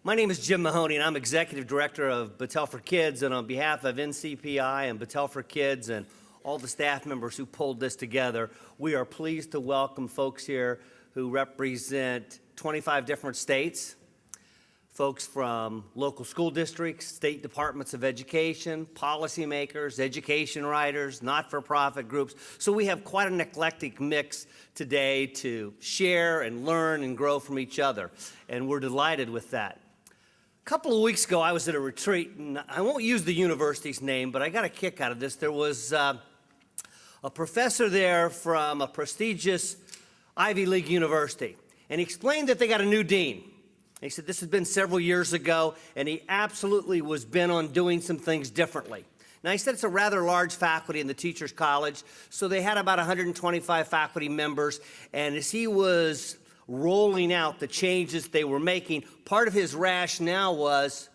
My name is Jim Mahoney, and I'm Executive Director of Battelle for Kids, and on behalf of NCPI and Battelle for Kids and all the staff members who pulled this together, we are pleased to welcome folks here who represent 25 different states, folks from local school districts, state departments of education, policymakers, education writers, not-for-profit groups. So we have quite an eclectic mix today to share and learn and grow from each other, and we're delighted with that. A couple of weeks ago, I was at a retreat, and I won't use the university's name, but I got a kick out of this. There was a professor there from a prestigious Ivy League university, and he explained that they got a new dean. He said this had been several years ago, and he absolutely was bent on doing some things differently. Now, he said it's a rather large faculty in the Teachers College, so they had about 125 faculty members, and as he was rolling out the changes they were making, part of his rationale was,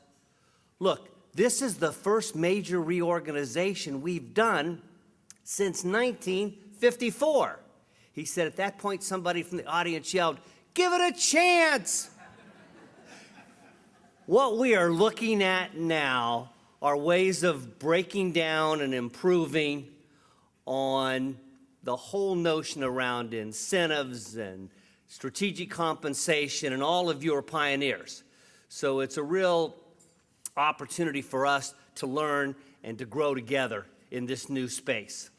look, this is the first major reorganization we've done since 1954. He said at that point, somebody from the audience yelled, "Give it a chance!" What we are looking at now are ways of breaking down and improving on the whole notion around incentives and strategic compensation, and all of you are pioneers. So it's a real opportunity for us to learn and to grow together in this new space.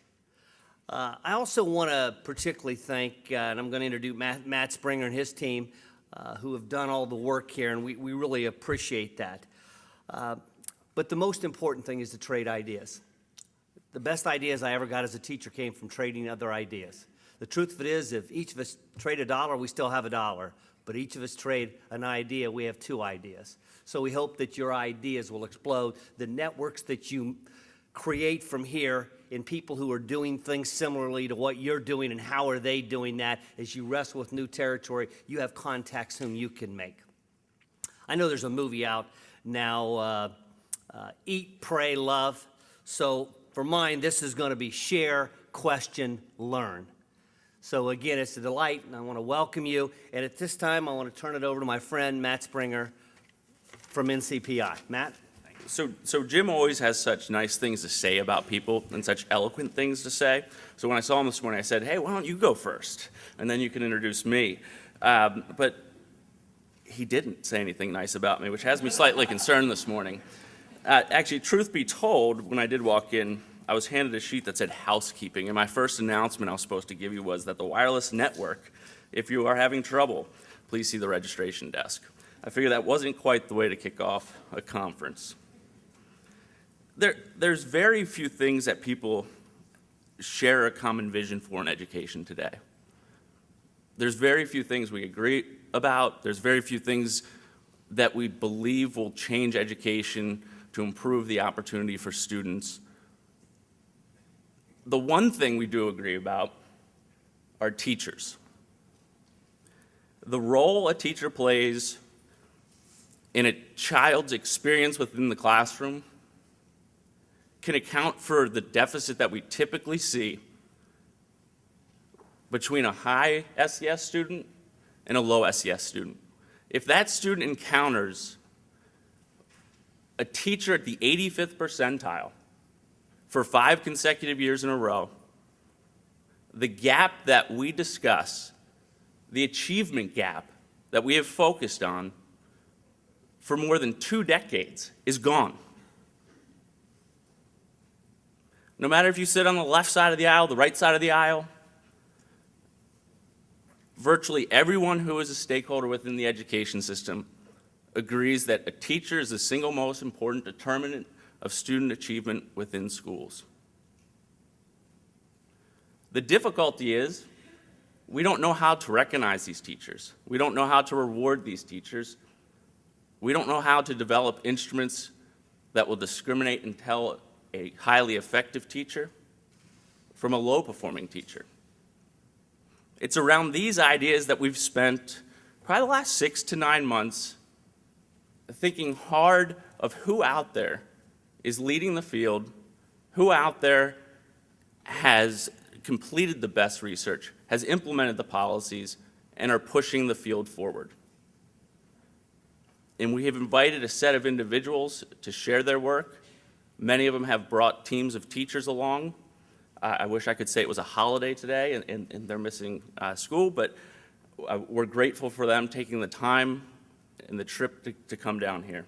I also want to particularly thank, and I'm going to introduce Matt Springer and his team, who have done all the work here, and we really appreciate that. But the most important thing is to trade ideas. The best ideas I ever got as a teacher came from trading other ideas. The truth of it is, if each of us trade $1, we still have $1. But each of us trade an idea, we have 2 ideas. So we hope that your ideas will explode. The networks that you create from here in people who are doing things similarly to what you're doing and how are they doing that, as you wrestle with new territory, you have contacts whom you can make. I know there's a movie out now, Eat, Pray, Love. So for mine, this is going to be Share, Question, Learn. So again, it's a delight, and I want to welcome you. And at this time, I want to turn it over to my friend, Matt Springer from NCPI. Matt? So Jim always has such nice things to say about people and such eloquent things to say. So when I saw him this morning, I said, hey, why don't you go first? And then you can introduce me. But he didn't say anything nice about me, which has me slightly concerned this morning. Actually, truth be told, when I did walk in, I was handed a sheet that said housekeeping, and my first announcement I was supposed to give you was that the wireless network, if you are having trouble, please see the registration desk. I figured that wasn't quite the way to kick off a conference. There's very few things that people share a common vision for in education today. There's very few things we agree about. There's very few things that we believe will change education to improve the opportunity for students. The one thing we do agree about are teachers. The role a teacher plays in a child's experience within the classroom can account for the deficit that we typically see between a high SES student and a low SES student. If that student encounters a teacher at the 85th percentile for 5 consecutive years in a row, the gap that we discuss, the achievement gap that we have focused on for more than 2 decades is gone. No matter if you sit on the left side of the aisle, the right side of the aisle, virtually everyone who is a stakeholder within the education system agrees that a teacher is the single most important determinant of student achievement within schools. The difficulty is we don't know how to recognize these teachers. We don't know how to reward these teachers. We don't know how to develop instruments that will discriminate and tell a highly effective teacher from a low-performing teacher. It's around these ideas that we've spent probably the last 6 to 9 months thinking hard of who out there is leading the field, who out there has completed the best research, has implemented the policies, and are pushing the field forward. And we have invited a set of individuals to share their work. Many of them have brought teams of teachers along. I wish I could say it was a holiday today and they're missing school, but we're grateful for them taking the time and the trip to come down here.